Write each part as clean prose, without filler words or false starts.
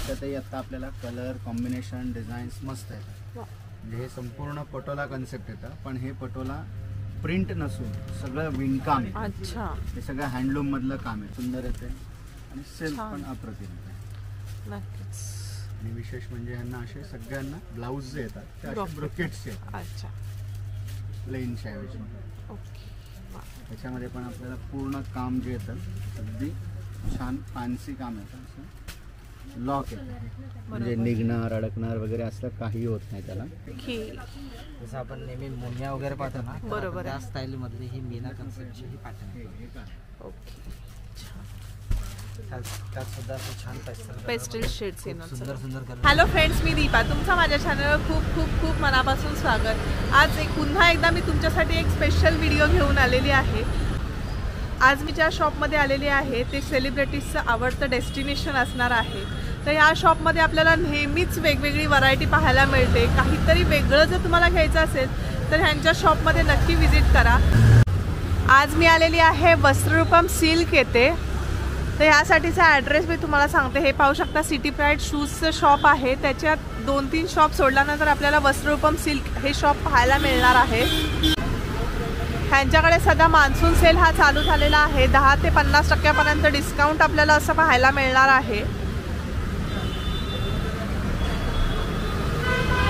याच्यातही आता आपल्याला colour combination designs मस्त आहेत. म्हणजे हे संपूर्ण पटोला कन्सेप्ट येतं, पण हे पटोला प्रिंट नसून सगळं विणकाम आहे. अच्छा, हे सगळं हँडलूम मधलं काम आहे. सुंदर येते आणि सिल्क पण अप्रतिम आहे. नक्कीच. आणि विशेष म्हणजे ह्यांना असे सगळ्यांना ब्लाऊज जे येतात ते असे ब्रोकेट्सचे आहेत. अच्छा, प्लेनच्या ऐवजी. ओके. त्याच्यामध्ये पण आपल्याला पूर्ण काम जे येतं अगदी छान फॅन्सी काम येतं. असं लॉक येतं, म्हणजे निघणार अडकणार वगैरे असं काही होत नाही त्याला. जसं आपण नेहमी मुनिया वगैरे पाहतो ना, बरोबर, त्या स्टाईल मधली ही मीना कन्सेप्टची ही पॅटर्न. ओके. त्यात सुद्धा छान पेस्टल शेड्स सुंदर सुंदर कलर. हॅलो फ्रेंड्स, मी दीपा. तुमचं माझ्या चॅनलवर खूप खूप खूप मनापासून स्वागत. आज पुन्हा एकदा मी तुमच्यासाठी एक स्पेशल व्हिडिओ घेऊन आलेली आहे. आज मी ज्या शॉपमध्ये आलेली आहे ते सेलिब्रिटीजचं आवडतं डेस्टिनेशन असणार आहे. तर ह्या शॉपमध्ये आपल्याला नेहमीच वेगवेगळी व्हरायटी पाहायला मिळते. काहीतरी वेगळं जर तुम्हाला घ्यायचं असेल तर ह्यांच्या शॉपमध्ये नक्की व्हिजिट करा. आज मी आलेली आहे वस्त्ररूपम सिल्क येथे. तर ह्यासाठीचा ॲड्रेस मी तुम्हाला सांगते. हे पाहू शकता, सिटी प्राईड शूजचं शॉप आहे. त्याच्यात 2-3 शॉप सोडल्यानंतर आपल्याला वस्त्ररूपम सिल्क हे शॉप पाहायला मिळणार आहे. ह्यांच्याकडे सध्या मान्सून सेल हा चालू झालेला आहे. 10 ते 50% डिस्काउंट आपल्याला असं पाहायला मिळणार आहे.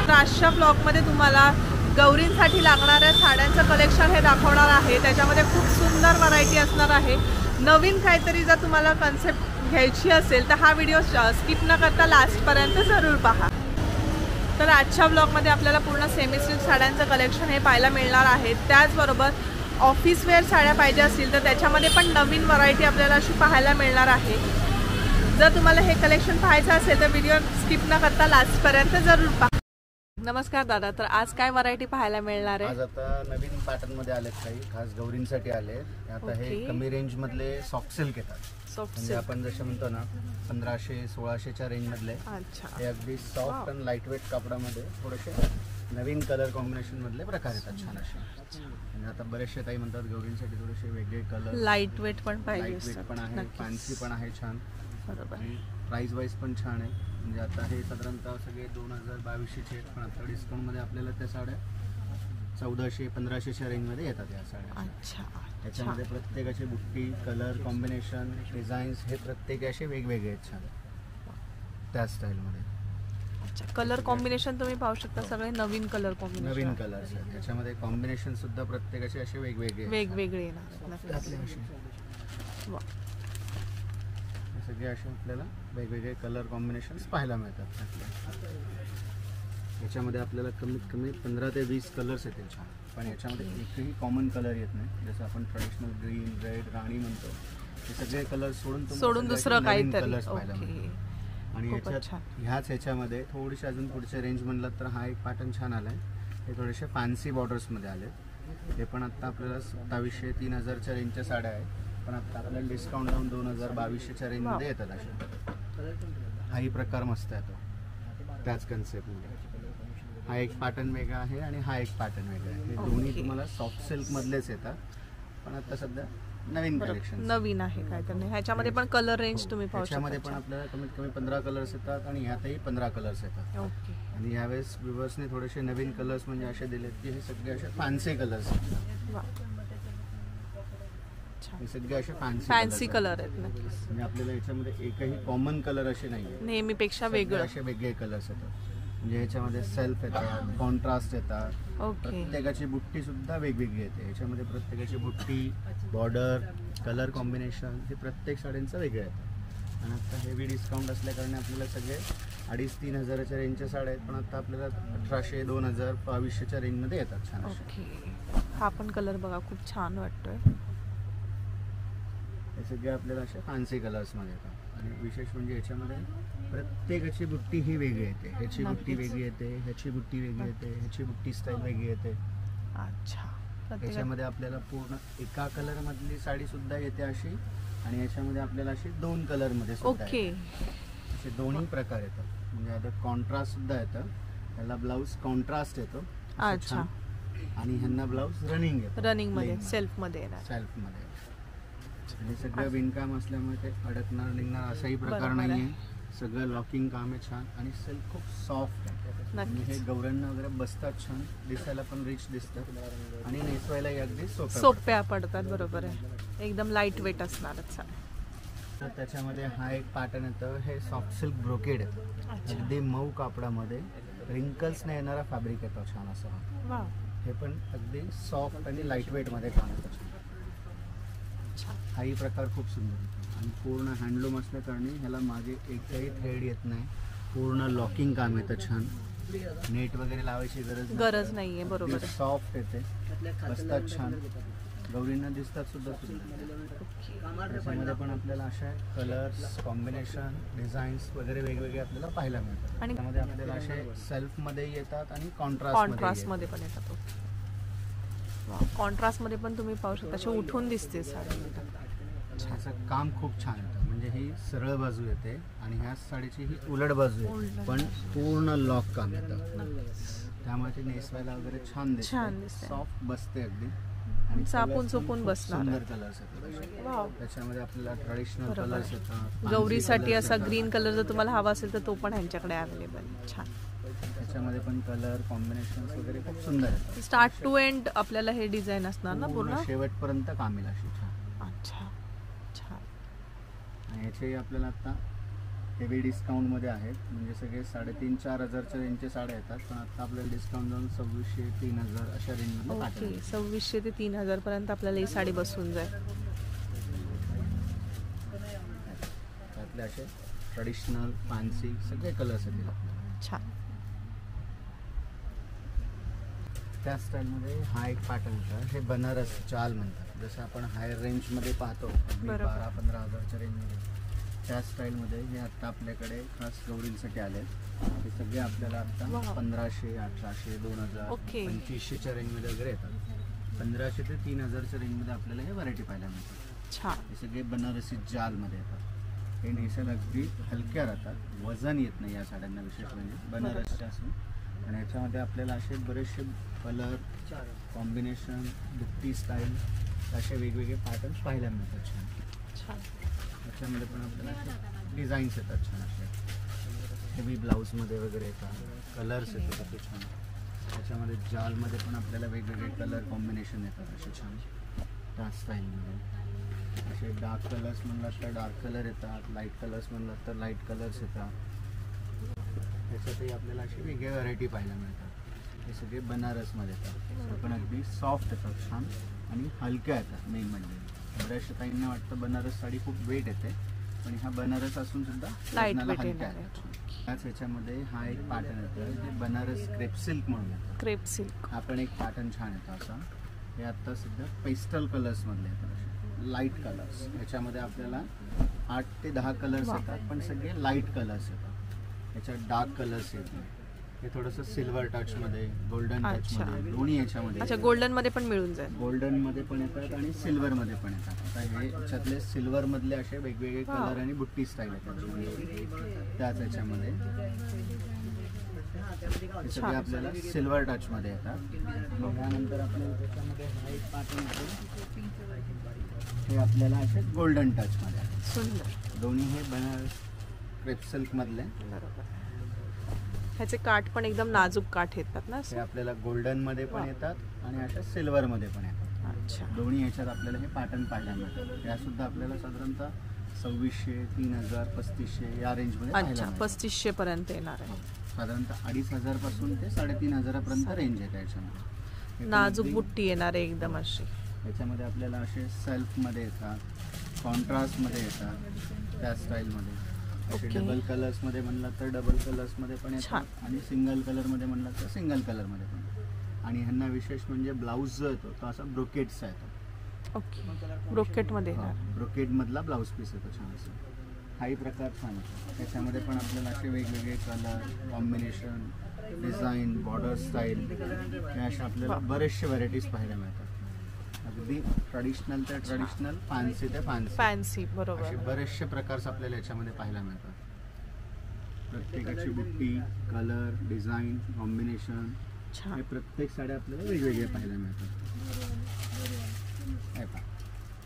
तर आजच्या ब्लॉगमध्ये तुम्हाला गौरींसाठी लागणाऱ्या साड्यांचं कलेक्शन हे दाखवणार आहे. त्याच्यामध्ये खूप सुंदर व्हरायटी असणार आहे. नवीन काहीतरी जर तुम्हाला कन्सेप्ट घ्यायची असेल तर हा व्हिडिओ स्किप न करता लास्टपर्यंत जरूर पहा. तर आजच्या ब्लॉगमध्ये आपल्याला पूर्ण सेमी सिल्क साड्यांचं कलेक्शन हे पाहायला मिळणार आहे. त्याचबरोबर ऑफिस वेअर साड्या पाहिजे असतील तर त्याच्यामध्ये पण नवीन व्हरायटी आपल्याला अशी पाहायला मिळणार आहे. जर तुम्हाला हे कलेक्शन पाहायचं असेल तर व्हिडिओ स्किप न करता लास्टपर्यंत जरूर पहा. नमस्कार दादा. तर आज काय व्हरायटी पाहायला मिळणार आहे? आज आता नवीन पॅटर्न मध्ये आलेत काही, खास गौरींसाठी आले. आता हे कमी रेंज मधले सॉफ्ट सिल्क येतात. म्हणजे आपण जसे म्हणतो ना 1500-1600च्या रेंज मधले. हे अगदी सॉफ्ट आणि लाईट वेट कापडामध्ये थोडेसे नवीन कलर कॉम्बिनेशन मधले प्रकार येतात छान असे. म्हणजे आता बरेचसे काही म्हणतात गौरींसाठी थोडेसे वेगळे कलर, लाईट वेट पण पाहिजे, लाईट वेट पण आहे, फॅन्सी पण आहे छान. बरोबर. आणि प्राइस वाईज पण छान आहे. म्हणजे आता हे साधारणतः सगळे 2022चे आहेत, पण आता डिस्काउंटमध्ये आपल्याला त्या साड्या 1400-1500च्या रेंजमध्ये येतात या साड्या. अच्छा. त्याच्यामध्ये प्रत्येकाची बुट्टी, कलर कॉम्बिनेशन, डिझाईन्स हे प्रत्येक असे वेगवेगळे आहेत छान त्या स्टाईलमध्ये. अच्छा, कलर कॉम्बिनेशन तुम्ही पाहू शकता, सगळे नवीन कलर कॉम्बिनेशन, नवीन कलर्स आहेत. त्याच्यामध्ये कॉम्बिनेशन सुद्धा प्रत्येकाचे असे वेगवेगळे सगळे असे आपल्याला वेगवेगळे कलर कॉम्बिनेशन्स पाहायला मिळतात. याच्यामध्ये आपल्याला कमीत कमी 15 ते 20 कलर्स येतील छान. पण याच्यामध्ये एकही कॉमन कलर येत नाही. जसं आपण ट्रेडिशनल ग्रीन, रेड, राणी म्हणतो, हे सगळे कलर सोडून दुसरं काहीतरी कलर्स पाहायला मिळतात. आणि ह्याच्यामध्ये थोडीशी अजून पुढच्या रेंज म्हणलं तर हा एक पॅटर्न छान आलाय. हे थोडेसे फॅन्सी बॉर्डर्समध्ये आले. हे पण आता आपल्याला 2700-3000च्या रेंजच्या साड्या आहेत. पण आता आपल्याला डिस्काउंट लावून 2022च्या रेंजमध्ये येतात अशा. हाही प्रकार मस्त आहे तो त्याच कन्सेप्टमध्ये. हा एक पॅटर्न वेगळा आहे आणि हा एक पॅटर्न वेगळा आहे. हे दोन्ही तुम्हाला सॉफ्ट सिल्क मधलेच येतात, पण आता सध्या नवीन कलेक्शन नवीन आहे काय तर नाही. ह्याच्यामध्ये पण कलर रेंज तुम्ही पाहू शकता. ह्याच्यामध्ये पण आपल्याला कमीत कमी 15 कलर्स येतात आणि ह्यातही 15 कलर्स येतात. ओके. आणि यावेळेस व्ह्युअर्सने थोडेसे नवीन कलर्स म्हणजे असे दिलेत की हे सगळे असे फॅन्सी कलर्स आहेत. हे सगळे असे फॅन्सी कलर आहेत. नक्कीच. म्हणजे आपल्याला याच्यामध्ये एकही कॉमन कलर असे नाही आहेत, नेहमीपेक्षा वेगळे असे वेगळे कलर्स येतात. म्हणजे ह्याच्यामध्ये सेल्फ येतात, कॉन्ट्रास्ट येतात. प्रत्येकाची बुट्टी सुद्धा वेगवेगळी येते. याच्यामध्ये प्रत्येकाची बुट्टी, बॉर्डर, कलर कॉम्बिनेशन हे प्रत्येक साड्यांचं वेगळं येतं. आणि आता हेवी डिस्काउंट असल्याकारणे आपल्याला सगळे 2,500-3 हजाराच्या रेंजच्या साड्या आहेत, पण आता आपल्याला 1800, 2000, 2200च्या रेंजमध्ये येतात छान. ओके. हा पण कलर बघा, खूप छान वाटतोय. हे सगळे आपल्याला अशा फॅन्सी कलर्समध्ये येतात. आणि विशेष म्हणजे याच्यामध्ये प्रत्येकाची बुट्टी ही वेगळी येते. ह्याची बुट्टी वेगळी येते, ह्याची बुट्टी वेगळी येते, ह्याची बुट्टी स्टाईल वेगळी येते. अच्छा. याच्यामध्ये आपल्याला पूर्ण एका कलर मधली साडी सुद्धा येते अशी, आणि याच्यामध्ये आपल्याला अशी 2 कलर मध्ये सुद्धा असे दोन्ही प्रकार येतात. म्हणजे आता कॉन्ट्रास्ट सुद्धा येतं. त्याला ब्लाऊज कॉन्ट्रास्ट येतो. अच्छा. आणि ह्यांना ब्लाऊज रनिंग येतो, रनिंग मध्ये, सेल्फ मध्ये येणार. सेल्फ मध्ये. हे सगळं विणकाम असल्यामुळे ते अडकणार निघणार असाही प्रकार नाहीये. सगळं लॉकिंग काम आहे छान आणि सिल्क खूप सॉफ्ट आहे आणि हे गौरांना वगैरे बसतात छान, दिसायला पण रिच दिसतात आणि नेसवायला अगदी सोप्या पडतात. बरोबर आहे, एकदम लाईट वेट असणारच. तर त्याच्यामध्ये हा एक पॅटर्न येतं, हे सॉफ्ट सिल्क ब्रोकेड आहे, अगदी मऊ कापडामध्ये रिंकल्स न येणारा फॅब्रिक येतो छान असं. वा, हे पण अगदी सॉफ्ट आणि लाईट वेट मध्ये काम येतं छान. हाही प्रकार खूप सुंदर येतो आणि पूर्ण हँडलूम असल्या कारणे ह्याला मागे एकही थ्रेड येत नाही, पूर्ण लॉकिंग काम येतं छान, नेट वगैरे लावायची गरज नाहीये. बरोबर, सॉफ्ट येते, बसतात छान, गौरींना दिसतात सुद्धा सुंदर. त्याच्यामध्ये पण आपल्याला अशा कलर्स कॉम्बिनेशन डिझाईन्स वगैरे वेगवेगळे आपल्याला पाहायला मिळतात आणि त्यामध्ये आपल्याला असे सेल्फ मध्ये येतात आणि कॉन्ट्रास्ट मध्ये पण येतात. कॉन्ट्रास्ट मध्ये पण तुम्ही पाहू शकता, अशी उठून दिसते साडी. ह्याचं काम खूप छान येतं, म्हणजे ही सरळ बाजू येते आणि ह्या साडीची ही उलट बाजू आहे, पण पूर्ण लॉक काम येतं, त्यामुळे ती नेसवायला वगैरे छान दिसते, सॉफ्ट बसते अगदी आणि चापून चोपून बसणार. सुंदर कलर्स येतात त्याच्यामध्ये, आपल्याला ट्रेडिशनल कलर्स येतात. गौरीसाठी असा ग्रीन कलर जर तुम्हाला हवा असेल तर तो पण ह्यांच्याकडे अवेलेबल. छान, त्याच्यामध्ये पण कलर कॉम्बिनेशन्स वगैरे खूप सुंदर आहेत. स्टार्ट टू एंड आपल्याला हे डिझाईन असणार ना पूर्ण शेवटपर्यंत कामील अशी छान. अच्छा, छान. आणि याचे आपल्याला आता हेवी डिस्काउंटमध्ये आहेत, म्हणजे सगळे 3,500-4,000 हजारच्या रेंजचे साड्या येतात, पण आता आपल्याला डिस्काउंट जाऊन 2,600-3,000 अशा रेंजमध्ये. ओके, 2,600 ते 3,000 पर्यंत आपल्याला ही साडी बसून जाईल. त्यातले असे ट्रेडिशनल फॅन्सी सगळे कलर्स येतील आपल्याला. छान. त्या स्टाईलमध्ये हा एक पॅटर्न होता, हे बनारस चाल म्हणतात, जसं आपण हायर रेंजमध्ये पाहतो 12-15 हजारच्या रेंजमध्ये, त्या स्टाईलमध्ये हे आत्ता आपल्याकडे खास गौरींसाठी आले. हे सगळे आपल्याला आता 1,500, 1,800, 2,000, 2,500च्या रेंजमध्ये वगैरे येतात. 1,500 ते 3,000च्या रेंजमध्ये आपल्याला हे व्हरायटी पाहायला मिळतात. हे सगळे बनारसी जालमध्ये येतात, हे नेसायला अगदी हलक्या राहतात, वजन येत नाही या साड्यांना, विशेष म्हणजे बनारसच्या असून. आणि ह्याच्यामध्ये आपल्याला असे बरेचसे कलर कॉम्बिनेशन, बुट्टी स्टाईल असे वेगवेगळे पॅटर्न्स पाहायला मिळतात छान. त्याच्यामध्ये पण आपल्याला असे डिझाईन्स येतात छान, असे हेवी ब्लाऊजमध्ये वगैरे येतात, कलर्स येतात असे छान. त्याच्यामध्ये जालमध्ये पण आपल्याला वेगवेगळे कलर कॉम्बिनेशन येतात असे छान, त्या स्टाईलमध्ये. असे डार्क कलर्स म्हणलात तर डार्क कलर येतात, लाईट कलर्स म्हणलात तर लाईट कलर्स येतात. त्याच्यातही आपल्याला अशी वेगळी व्हरायटी पाहायला मिळतात. हे सगळे बनारसमध्ये येतात, पण अगदी सॉफ्ट येतात छान आणि हलक्या येतात. मेन म्हणजे बऱ्याचशा ताईंना वाटतं बनारस साडी खूप वेट येते, पण ह्या बनारस असून सुद्धा हलक्या येतात. त्याच ह्याच्यामध्ये हा एक पॅटर्न येतो, जे बनारस क्रेप सिल्क म्हणून येतं. क्रेप सिल्क हा पण एक पॅटर्न छान येतो असा. हे आत्ता सध्या पेस्टल कलर्स मधले येतात, लाईट कलर्स. ह्याच्यामध्ये आपल्याला 8 ते 10 कलर्स येतात, पण सगळे लाईट कलर्स येतात. ह्याच्यात डार्क कलर्स येत नाही, हे थोडंसं सिल्वर टचमध्ये, गोल्डन टचमध्ये, दोन्ही याच्यामध्ये. अच्छा, गोल्डन मध्ये पण मिळून जाईल. गोल्डन मध्ये पण येतात आणि सिल्वर मध्ये पण येतात. आता हे याच्यातले सिल्वर मधले असे वेगवेगळे कलर आणि बुट्टी स्टाईल येतात त्याच याच्यामध्ये. हे सगळे आपल्याला सिल्वर टच मध्ये येतात. त्यानंतर आपल्याला त्याच्यामध्ये हा एक पॅटर्न येतो, हे आपल्याला असे गोल्डन टच मध्ये आहे. सुंदर. दोन्ही हे बनारस क्रेप सिल्क मधले. बरोबर. ह्याचे काठ पण एकदम नाजूक काठ येतात ना, हे आपल्याला गोल्डन मध्ये पण येतात आणि अशा सिल्वर मध्ये पण येतात. अच्छा, दोन्ही ह्याच्यात आपल्याला हे पॅटर्न पाहायला मिळतात. त्या सुद्धा आपल्याला साधारणतः 2,600, 3,000, 3,500 या रेंजमध्ये. अच्छा, 3,500 पर्यंत येणार आहे. साधारणतः 2,500 पासून ते 3,500 पर्यंत रेंज आहे त्याच्यामध्ये. नाजूक बुट्टी येणार आहे एकदम अशी. याच्यामध्ये आपल्याला असे सेल्फ मध्ये येतात, कॉन्ट्रास्ट मध्ये येतात, त्या स्टाईल मध्ये. असे डबल कलर्स मध्ये म्हणलं तर डबल कलर्स मध्ये पण येतात आणि सिंगल कलर मध्ये म्हणलं तर सिंगल कलर मध्ये पण. आणि ह्यांना विशेष म्हणजे ब्लाऊज जो येतो तो असा ब्रोकेडचा येतो. ओके, ब्रोकेट मध्ये येणार. ब्रोकेड मधला ब्लाऊज पीस येतो छान असं. हाही प्रकार छान होतो. त्याच्यामध्ये पण आपल्याला असे वेगवेगळे colour combination, design, border style, हे अशा आपल्याला बरेचसे व्हरायटीज पाहायला मिळतात. अगदी ट्रेडिशनल ते ट्रेडिशनल, फॅन्सी ते फॅन्सी. बरोबर. असे बरेचसे प्रकार आपल्याला याच्यामध्ये पाहायला मिळतात. प्रत्येकाची बुट्टी, कलर, डिझाईन, कॉम्बिनेशन, हे प्रत्येक साड्या आपल्याला वेगवेगळे पाहायला मिळतात.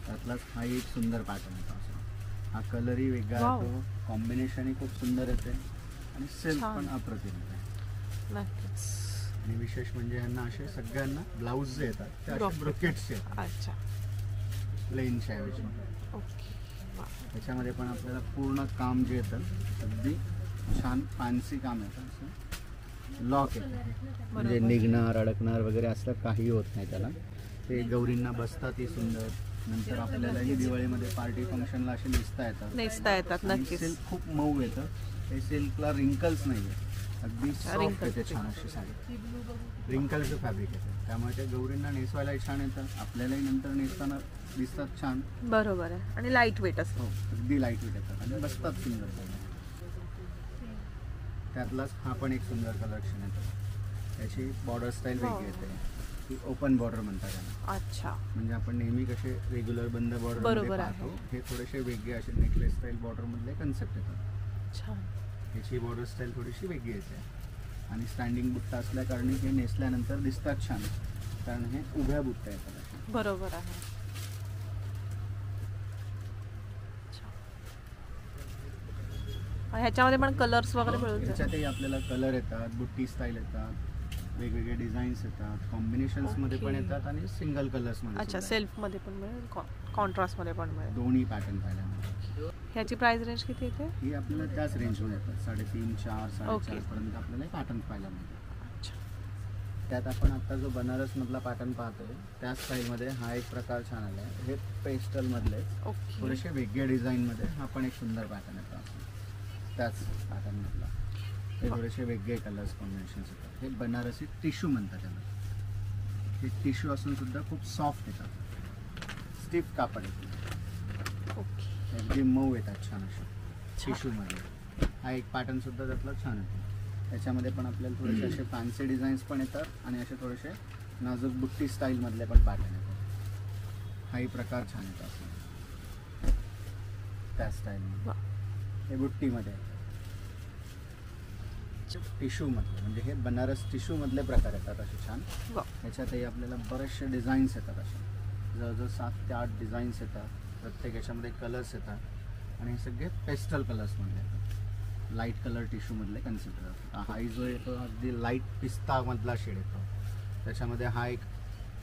त्यातलाच हा एक सुंदर पॅटर्न होता असा. हा कलरही वेगळा Wow. येतो, कॉम्बिनेशनही खूप सुंदर येते आणि सिल्क छान. पण अप्रतिम येते. नक्कीच. आणि विशेष म्हणजे यांना असे सगळ्यांना ब्लाऊज जे येतात ते असे Brocade. ब्रोकेट्सचे येतात, अच्छा. प्लेनच्या ऐवजी. ओके. वा. त्याच्यामध्ये पण आपल्याला पूर्ण काम जे येतं अगदी छान फॅन्सी काम येतं, असं लॉक येतं म्हणजे बरोबर. निघणार अडकणार वगैरे असं काही होत नाही त्याला. ते गौरींना बसतातही सुंदर. नंतर आपल्यालाही दिवाळीमध्ये पार्टी फंक्शनला असे नेसता येतात. नेसता येतात आणि नक्कीच. सिल्क खूप मऊ येतं, ते सिल्कला रिंकल्स नाही आहे, अगदी सॉफ्ट wrinkles येते छान अशी साडी. रिंकलचं फॅब्रिक येतं, त्यामुळे ते गौरींना नेसवायलाही छान येतं, आपल्यालाही नंतर नेसताना दिसतात छान. बरोबर आहे. आणि लाईट वेट असतो. हो, अगदी लाईट वेट येतात आणि बसतात सुंदर साड्या. त्यातलाच हा पण एक सुंदर कलेक्शन येतो. त्याची बॉर्डर स्टाईल Wow. वेगळी येते, ती ओपन बॉर्डर म्हणतात त्याला. अच्छा. म्हणजे आपण नेहमी कसे रेग्युलर बंद बॉर्डर बरोबर पाहतो, आहे. हे थोडेसे वेगळे असे नेकलेस स्टाईल बॉर्डर मधले कन्सेप्ट येतात. छान. ह्याची बॉर्डर स्टाईल थोडीशी वेगळी येते आणि स्टँडिंग बुट्टा असल्या कारणे हे नेसल्यानंतर दिसतात छान, कारण हे उभ्या बुट्ट्या येतात अशा. बरोबर आहे. ह्याच्यामध्ये पण कलर्स वगैरे मिळून जातात. ह्याच्यातही आपल्याला कलर येतात, बुट्टी स्टाईल येतात, वेगवेगळे डिझाईन्स येतात, कॉम्बिनेशन्स मध्ये पण Okay. येतात आणि सिंगल कलर्स मध्ये अच्छा. सुद्धा सेल्फ मध्ये पण मिळेल, कॉन्ट्रास्ट मध्ये पण मिळेल. दोन्ही पॅटर्न पाहायला मिळतात. ह्याची प्राइस रेंज किती येते? ही आपल्याला त्याच रेंजमध्ये येतात, 3.5, 4, 4.5 Okay. पर्यंत आपल्याला पॅटर्न पाहायला मिळतात. अच्छा. त्यात आपण आता जो बनारस मधला पॅटर्न पाहतोय त्या स्टाईलमध्ये हा एक प्रकार छान आला आहे. हे पेस्टल मधले ओके. थोडेसे वेगळे डिझाईनमध्ये हा पण एक सुंदर पॅटर्न येतो असं. त्याच पॅटर्न मधला हे थोडेसे वेगळे कलर्स कॉम्बिनेशन्स येतात. हे बनारसी टिश्यू म्हणतात त्याला. हे टिश्यू असून सुद्धा खूप सॉफ्ट येतात, स्टिफ कापड येते, ओके. अगदी मऊ येतात छान असे टिश्यूमध्ये. हा एक पॅटर्न सुद्धा त्यातला छान येतो. त्याच्यामध्ये पण आपल्याला थोडेसे असे फॅन्सी डिझाईन्स पण येतात आणि असे थोडेसे नाजूक बुट्टी स्टाईलमधले पण पॅटर्न येतात. हाही प्रकार छान येतो असं त्या स्टाईलमध्ये. वा. हे बुट्टीमध्ये टिश्यूमधले, म्हणजे हे बनारस टिश्यूमधले प्रकार येतात असे छान. वा. याच्यातही आपल्याला बरेचसे डिझाईन्स येतात असे, जवळजवळ 7 ते 8 डिझाईन्स येतात. प्रत्येक याच्यामध्ये कलर्स येतात आणि हे सगळे पेस्टल कलर्समधले येतात, लाईट कलर टिश्यूमधले कन्सेप्ट येतात. हाही जो येतो अगदी लाईट पिस्तामधला शेड येतो. त्याच्यामध्ये हा एक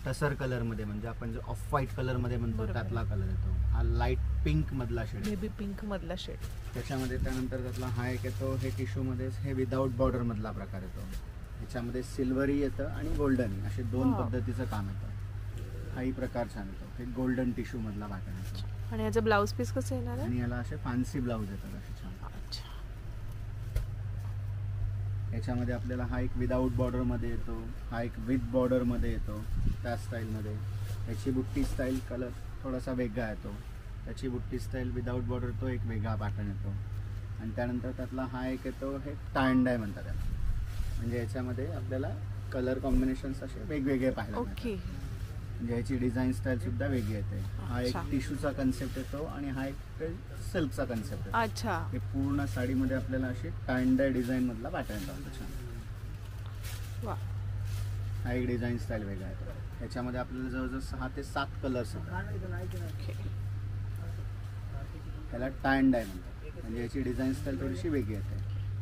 टसर कलरमध्ये, म्हणजे आपण जो ऑफ व्हाईट कलरमध्ये म्हणतो बरोबर. त्यातला कलर येतो. हा लाईट पिंकमधला शेड येतो. बेबी पिंक मधला शेड. त्याच्यामध्ये त्यानंतर त्यातला हा एक येतो, हे टिश्यूमध्येच हे विदाऊट बॉर्डर मधला प्रकार येतो. ह्याच्यामध्ये सिल्वरी येतं आणि गोल्डन असे दोन Wow. पद्धतीचं काम येतं. हाही प्रकार छान येतो. हे गोल्डन टिश्यू मधला पॅटर्न येतो आणि याचं ब्लाऊज पीस कसं येणार आहे? आणि याला असे फॅन्सी ब्लाऊज येतात असे छान. अच्छा. याच्यामध्ये आपल्याला हा एक विदाऊट बॉर्डर मध्ये येतो, हा एक विथ बॉर्डर मध्ये येतो त्या स्टाईलमध्ये. याची बुट्टी स्टाईल कलर थोडासा वेगळा येतो. त्याची बुट्टी स्टाईल विदाऊट बॉर्डर तो एक वेगळा पॅटर्न येतो. आणि त्यानंतर त्यातला हा एक येतो, हे टाय अँड डाय म्हणतात त्याला. म्हणजे याच्यामध्ये आपल्याला कलर कॉम्बिनेशन्स असे वेगवेगळे पाहायला मिळतात. ओके. म्हणजे ह्याची डिझाईन स्टाईल सुद्धा वेगळी येते. हा एक अच्छा. टिश्यूचा कन्सेप्ट येतो आणि हा एक सिल्कचा कन्सेप्ट येतो. अच्छा. हे पूर्ण साडीमध्ये आपल्याला अशी टाय अँड डाय डिझाईन मधला पॅटर्न येतो छान. वा. हा एक डिझाईन स्टाईल वेगळा येतो. याच्यामध्ये आपल्याला जवळजवळ 6 ते 7 कलर्स येतात. ओके. त्याला टाय अँड डाय म्हणतात. म्हणजे याची डिझाईन स्टाईल थोडीशी वेगळी येते.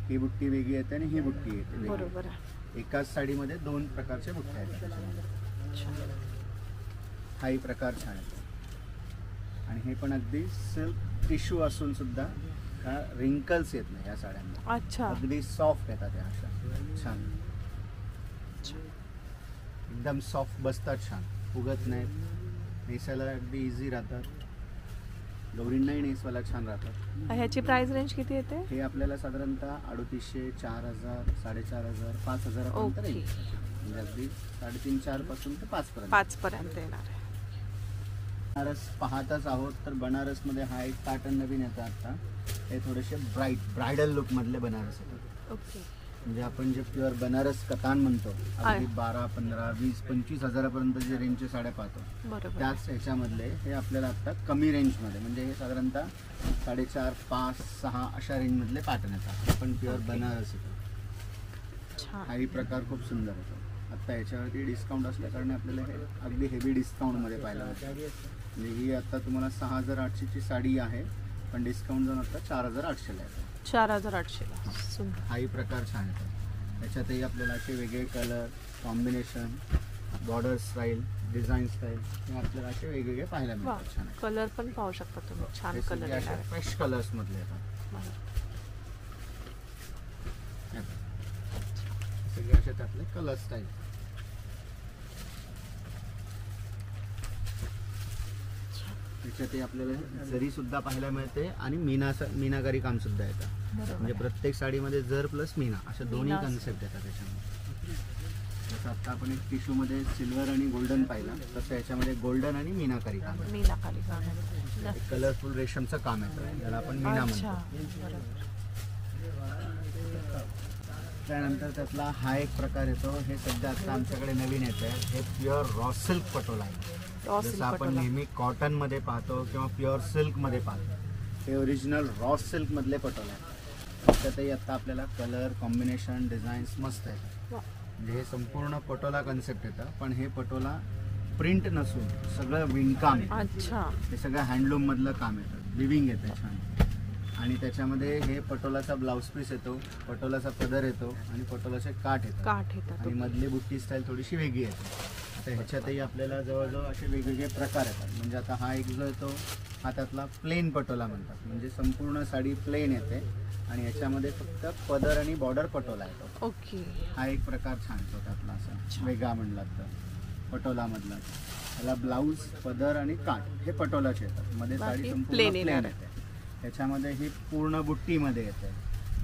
ही बुट्टी वेगळी येते आणि ही बुट्टी येते वेगळी. बरोबर आहे. एकाच साडीमध्ये 2 प्रकारच्या बुट्ट्या येतात त्याच्यामध्ये. अच्छा. हाही प्रकार छान येतो. आणि हे पण अगदी सिल्क टिश्यू असून सुद्धा रिंकल्स येत नाही या साड्यांना. अच्छा. अगदी सॉफ्ट येतात या अशा छान, एकदम सॉफ्ट बसतात छान, फुगत नाहीत, नेसायला अगदी इझी राहतात, गौरींनाही नेसवायला छान राहतात. ह्याची प्राइस रेंज किती येते? हे आपल्याला साधारणतः 350, 4000, 4500, 5000 पर्यंत ओके. रेंज. म्हणजे अगदी 3.5-4 पासून ते 5 पर्यंत. 5 पर्यंत येणार आहे. बनारस पाहतच आहोत तर बनारसमध्ये हा एक पॅटर्न नवीन येतं आता. हे थोडेसे ब्रायडल लुक मधले बनारस येतात. ओके. म्हणजे आपण जे प्युअर बनारस कतान म्हणतो, अगदी 12, 15, 20, 25 हजारापर्यंत जे रेंजचे साड्या पाहतो बरोबर. त्याच ह्याच्यामधले हे आपल्याला आता कमी रेंजमध्ये, म्हणजे हे साधारणतः 4.5, 5, 6 अशा रेंजमधले पॅटर्न येतात. आपण प्युअर बनारस येतो. छान. हाही प्रकार खूप सुंदर होतो. आता याच्यावरती डिस्काउंट असल्या कारणे आपल्याला हे अगदी हेवी डिस्काउंटमध्ये पाहायला मिळतं. म्हणजे ही आता तुम्हाला 6800ची साडी आहे, पण डिस्काउंट जाऊन आता 4800ला येतो. 4800ला. सुंदर. हाही प्रकार छान येतो. त्याच्यातही आपल्याला असे वेगळे colour combination, border style, design style हे आपल्याला असे वेगवेगळे पाहायला वा, मिळतात. छान आहे. कलर पण पाहू शकता तुम्ही. छान हे कलर सगळे असे येणार आहे. फ्रेश कलर्स मधले येतात. सगळे असे त्यातले कलर स्टाईल. त्याच्यातही आपल्याला जरी सुद्धा पाहायला मिळते आणि मीनाकारी काम सुद्धा येतं. म्हणजे प्रत्येक साडीमध्ये जर प्लस मीना अशा दोन्ही मीना. कन्सेप्ट येतात त्याच्यामध्ये. जसं आता आपण एक टिश्यू मध्ये सिल्वर आणि गोल्डन पाहिलं, तसं याच्यामध्ये गोल्डन आणि मीनाकारी काम आहे. मीनाकारी काम आहे. एक कलरफुल रेशमचं काम येतं, त्याला आपण मीना अच्छा, म्हणतो. बरोबर. त्यानंतर त्यातला हा एक प्रकार येतो. हे सध्या आता आमच्याकडे नवीन येत आहे. हे प्युअर रॉ सिल्क पटोला आहे. रॉ जसं सिल्क आपण पटोला. नेहमी कॉटन मध्ये पाहतो किंवा प्युअर सिल्क मध्ये पाहतो, हे ओरिजिनल रॉ सिल्क मधले पटोला आहे. त्यातही आता आपल्याला कलर कॉम्बिनेशन डिझाईन्स मस्त आहेत. वा. म्हणजे हे संपूर्ण पटोला कन्सेप्ट येतं, पण हे पटोला प्रिंट नसून सगळं विणकाम आहे. अच्छा. हे सगळं हँडलूम मधलं काम येतं, विविंग येतं छान. आणि त्याच्यामध्ये हे पटोलाचा ब्लाऊज पीस येतो, पटोलाचा पदर येतो आणि पटोलाचे काठ येतात. काठ येतात. आणि मधली बुट्टी स्टाईल थोडीशी वेगळी येते. आता ह्याच्यातही आपल्याला जवळजवळ असे वेगवेगळे प्रकार येतात. म्हणजे आता हा एक जो येतो हा त्यातला प्लेन पटोला म्हणतात. म्हणजे संपूर्ण साडी प्लेन येते आणि ह्याच्यामध्ये फक्त पदर आणि बॉर्डर पटोला येतो. ओके. हा एक प्रकार छान येतो त्यातला, असा वेगळा म्हणला तर पटोलामधला. त्याला ब्लाऊज, पदर आणि काठ हे पटोलाचे येतात. मध्ये साडी बाकी संपूर्ण plain प्लेन येणार. येते. ह्याच्यामध्ये ही पूर्ण बुट्टीमध्ये येते.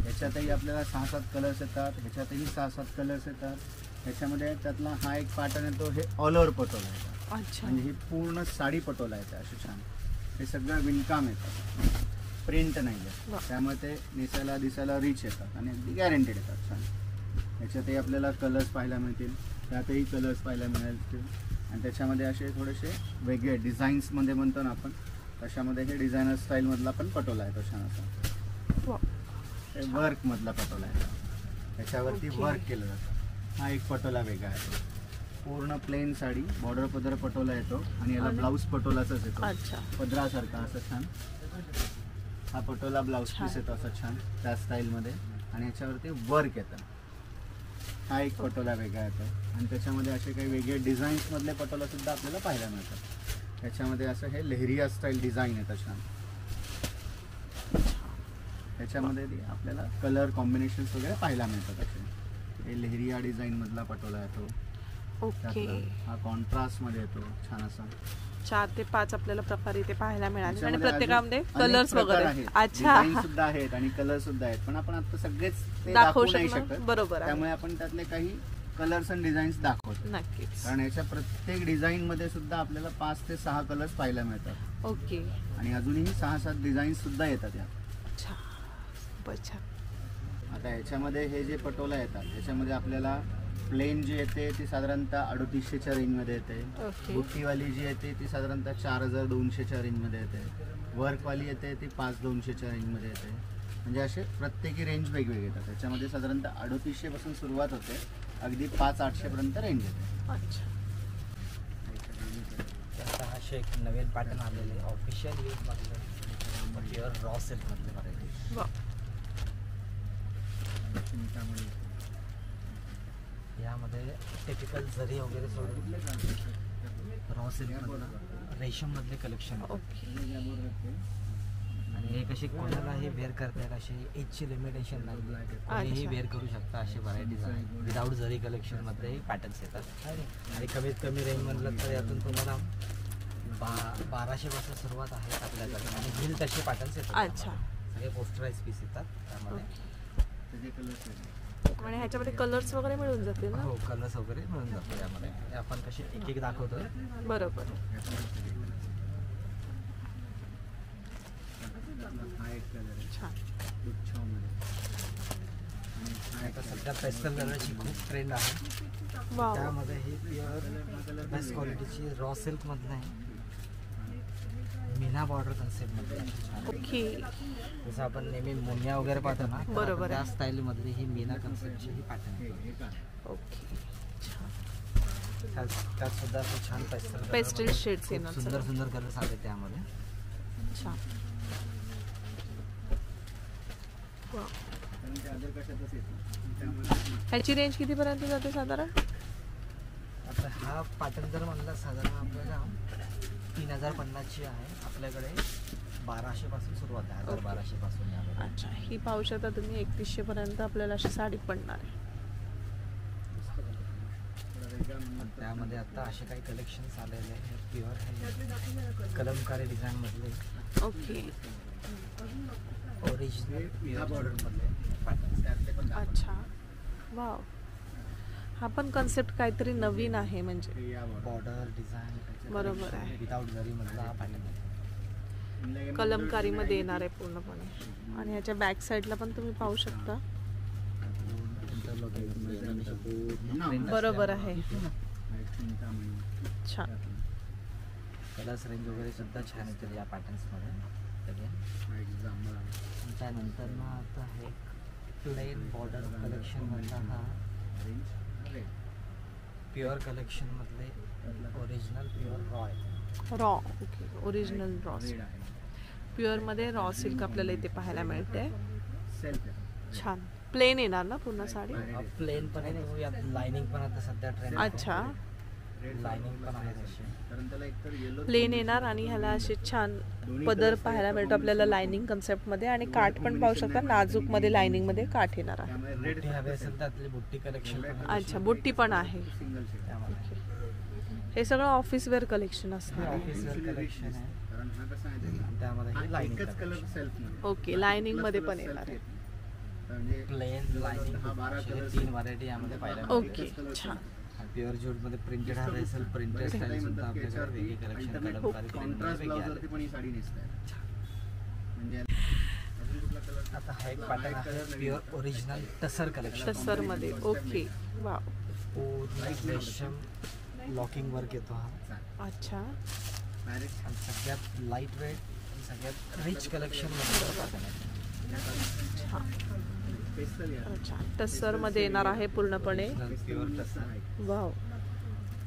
ह्याच्यातही आपल्याला 6-7 कलर्स येतात. ह्याच्यातही 6-7 कलर्स येतात. ह्याच्यामध्ये त्यातला हा एक पॅटर्न येतो, हे ऑल ओव्हर पटोला येतात. अच्छा. म्हणजे ही पूर्ण साडी पटोला येते अशी छान. हे सगळं विणकाम येतं, प्रिंट नाही आहे. वा. त्यामुळे ते नेसायला दिसायला रिच येतात आणि अगदी गॅरंटेड येतात छान. ह्याच्यातही आपल्याला कलर्स पाहायला मिळतील, त्यातही कलर्स पाहायला मिळतील. आणि त्याच्यामध्ये असे थोडेसे वेगळे डिझाईन्समध्ये म्हणतो ना आपण, तशामध्ये हे डिझायनर स्टाईलमधला पण पटोला येतो छान असा. वा. हे वर्कमधला पटोला येतो, त्याच्यावरती ओके. वर्क केलं जातं. हा एक पटोला वेगळा आहे. पूर्ण प्लेन साडी, बॉर्डर पदर पटोला येतो आणि याला आणि- ब्लाऊज पटोलाचाच येतो, अच्छा. पदरासारखा असं छान. हा पटोला ब्लाऊज छान. पीस येतो असं छान त्या स्टाईलमध्ये आणि याच्यावरती वर्क येतं. हा एक पटोला वेगळा येतो आणि त्याच्यामध्ये असे काही वेगळे डिझाईन्समधले पटोला सुद्धा आपल्याला पाहायला मिळतात. त्याच्यामध्ये असं हे लेहरिया स्टाईल डिझाईन येतं छान. त्याच्यामध्ये आपल्याला कलर कॉम्बिनेशन्स वगैरे पाहायला मिळतात. असे हे लेहरिया डिझाईन मधला पटोला येतो. ओके. त्यातला हा कॉन्ट्रास्ट मध्ये येतो छान असा. 4 ते 5 आपल्याला प्रकार इथे पाहायला मिळाले आणि त्याच्यामध्ये प्रत्येकामध्ये अजून कलर्स अनेक प्रकार वगैरे. आहेत. अच्छा. डिझाईन सुद्धा आहेत आणि कलर सुद्धा आहेत, पण आपण आता सगळेच ते दाखवू दाखवू नाही शकणार. शकत. बरोबर आहे. त्यामुळे आपण त्यातले काही कलर्स आणि डिझाईन्स दाखवतो. नक्कीच. कारण याच्या प्रत्येक डिझाईन मध्ये सुद्धा आपल्याला 5 ते 6 कलर्स पाहायला मिळतात ओके. आणि अजूनही 6-7 डिझाईन्स सुद्धा येतात यात. अच्छा. खूपच छान. आता ह्याच्यामध्ये हे जे पटोला येतात ह्याच्यामध्ये आपल्याला प्लेन जी येते ती साधारणतः 3800च्या रेंजमध्ये येते. ओके. बुट्टीवाली जी येते ती साधारणतः 4200च्या रेंजमध्ये येते. वर्कवाली येते ती 5200च्या रेंजमध्ये येते. म्हणजे असे प्रत्येकी रेंज वेगवेगळे येतात. त्याच्यामध्ये साधारणतः 3800 पासून सुरुवात होते, अगदी 5-800 पर्यंत रेंज येते. अच्छा. आता हा एक नवीन पॅटर्न आलेले ऑफिशियल यूज मधले प्युअर रॉ सिल्क मधले व्हरायटी. वा. यामध्ये टिपिकल जरी वगैरे सोडून रॉ सिल्क रेशम मधले कलेक्शन आहे. ओके. आणि हे कशी कोणालाही वेअर करतात, अशी एजची लिमिटेशन नाही, कोणीही अच्छा. वेअर करू शकता. असे व्हरायटीज आहेत विदाऊट जरी कलेक्शनमध्ये पॅटर्न्स येतात. आणि कमीत कमी रेंज म्हटलं तर यातून तुम्हाला 1200 पासून सुरुवात आहे आपल्याकडे आणि बिल तसे पॅटर्न्स येतात. अच्छा. त्यामध्ये सगळे पोस्टराईज पीस येतात त्यामध्ये. त्याचे कलर्स वेगळे. आणि ह्याच्यामध्ये कलर्स वगैरे मिळून जातील ना. हो, कलर्स वगैरे मिळून जातो यामध्ये. हे आपण कसे एक एक दाखवतोय. बरोबर. हा एक कलर आहे छान. गुच्छामध्ये. आणि हा एक आता सध्या पेस्टल कलरची खूप ट्रेंड आहे. वाव. त्यामध्ये ही प्युअर बेस्ट क्वालिटीची रॉ सिल्क मधलं आहे, मीना बॉर्डर कन्सेप्टमध्ये. ओके. जसं आपण नेहमी मुनिया वगैरे पाहतो ना, तर बरोबर त्या आहे. स्टाईलमधली ही मीना कन्सेप्टची ही पॅटर्न आहे. हे का? ओके. छान. त्यात सुद्धा असं छान पेस्टल पेस्टल शेड्स येणार सुंदर सर्व. सुंदर कलर्स आले त्यामध्ये. छान. वा. कारण ते अदर कशातच येतं त्यामुळे ह्याची रेंज कितीपर्यंत जाते साधारण? आता हा पॅटर्न जर म्हणला साधारण आपल्याला 3050ची आहे. आपल्याकडे 1200 पासून सुरुवात आहे. 1200 पासून यामध्ये. अच्छा, ही पाहू शकता तुम्ही 3100 पर्यंत आपल्याला अशी साडी पडणार आहे. त्यामध्ये आता असे काही कलेक्शन्स आलेले आहे प्युअर कलमकारी डिझाईन मधले. ओके. ओरिजिनल बॉर्डर मधले पॅटर्न. अच्छा, वाव. हा पण कन्सेप्ट काहीतरी नवीन आहे म्हणजे. बॉर्डर डिझाईन बरोबर आहे. विदाउट जरी मधला हा पॅटर्न कलमकारीमध्ये येणार आहे पूर्णपणे. आणि ह्याच्या बॅक साईडला पण तुम्ही पाहू शकता. बरोबर आहे. छान. कलर्स रेंज वगैरे सुद्धा छान येतील या पॅटर्न्समध्ये. त्यानंतर ना आता हे प्लेन बॉर्डर कलेक्शन मधला हा प्युअर कलेक्शन मधले ओरिजिनल प्युअर रॉ आहे. रॉ. Okay, original raw. प्युअरमध्ये रॉ सिल्क आपल्याला इथे पाहायला मिळते. छान. प्लेन येणार ना पूर्ण साडी? प्लेन पण आहे. यात लाइनिंग पण आता सध्या ट्रेंड. अच्छा, लाइनिंग पण आहे तशी. प्लेन येणार आणि ह्याला असे छान पदर पाहायला मिळतो आपल्याला लाइनिंग कन्सेप्टमध्ये. आणि काठ पण पाहू शकता नाजूक मध्ये लाइनिंग मध्ये काठ येणार आहे. बुट्टी हवी असेल तर आपली बुट्टी कलेक्शन. अच्छा, बुट्टी पण आहे. हे सगळं ऑफिस वेअर कलेक्शन असणार. ऑफिस वेअर कलेक्शन आहे. त्यामध्ये लाइनिंग. ओके, लाइनिंग मध्ये पण येणार आहे. प्लेन लाइनिंग 3 व्हरायटी यामध्ये पाहायला ओके, छान. प्युअर ज्यूट मध्ये प्रिंटेड हवे असेल प्रिंटेड स्टाईल सुद्धा आपल्याकडे वेगळी कलेक्शन आता हा एक पॅटर्न आहे प्युअर ओरिजिनल टसर कलेक्शन. टसर मध्ये. Okay, wow. पूर्ण रेशम लॉकिंग वर्क येतो हा. अच्छा. आणि सगळ्यात लाईट वेट आणि सगळ्यात रिच कलेक्शन मध्ये पॅटर्न आहे. अच्छा, टसर मध्ये येणार आहे पूर्णपणे. प्युअर टसर. वाव.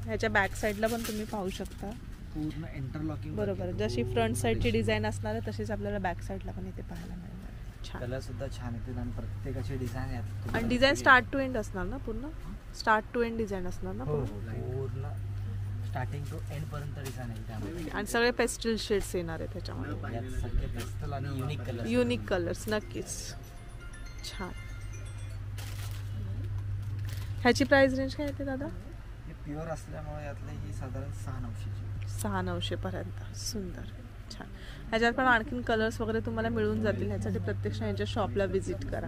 ह्याच्या बॅक साईडला पण तुम्ही पाहू शकता. पूर्ण इंटरलॉकिंग. बरोबर, जशी फ्रंट साईडची डिझाईन असणार आहे तशीच आपल्याला बॅक साईडला पण इथे पाहायला मिळणार आहे. छान. कलर सुद्धा छान येतील आणि प्रत्येकाची डिझाईन आहेत. आणि डिझाईन स्टार्ट टू एंड असणार ना पूर्ण? स्टार्ट टू एंड डिझाईन असणार ना हो, पूर्ण? पूर्ण स्टार्टिंग टू एंड पर्यंत डिझाईन आहे त्यामध्ये. आणि सगळे पेस्टल शेड्स येणार आहेत त्याच्यामध्ये. यात सगळे पेस्टल आणि युनिक कलर. युनिक कलर्स नक्कीच. छान. ह्याची प्राइस रेंज काय येते दादा? हे प्युअर असल्यामुळे यातले ही साधारण 600-900ची. 600-900 पर्यंत. सुंदर. छान. ह्याच्यात पण आणखीन कलर्स वगैरे तुम्हाला मिळून जातील. ह्यासाठी प्रत्यक्ष यांच्या शॉपला व्हिजिट करा.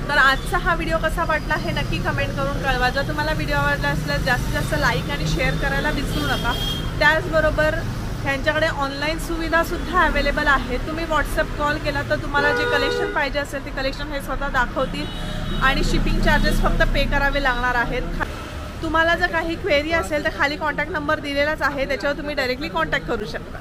तर आजचा हा व्हिडिओ कसा वाटला हे नक्की कमेंट करून कळवा. जर तुम्हाला व्हिडिओ आवडला असल्यास जास्तीत जास्त लाईक आणि शेअर करायला विसरू नका. त्याचबरोबर ह्यांच्याकडे ऑनलाईन सुविधासुद्धा अवेलेबल आहे. तुम्ही व्हॉट्सअप कॉल केला तर तुम्हाला जे कलेक्शन पाहिजे असेल ते कलेक्शन हे स्वतः दाखवतील आणि शिपिंग चार्जेस फक्त पे करावे लागणार आहेत. तुम्हाला जर काही क्वेरी असेल तर खाली कॉन्टॅक्ट नंबर दिलेलाच आहे, त्याच्यावर तुम्ही डायरेक्टली कॉन्टॅक्ट करू शकता.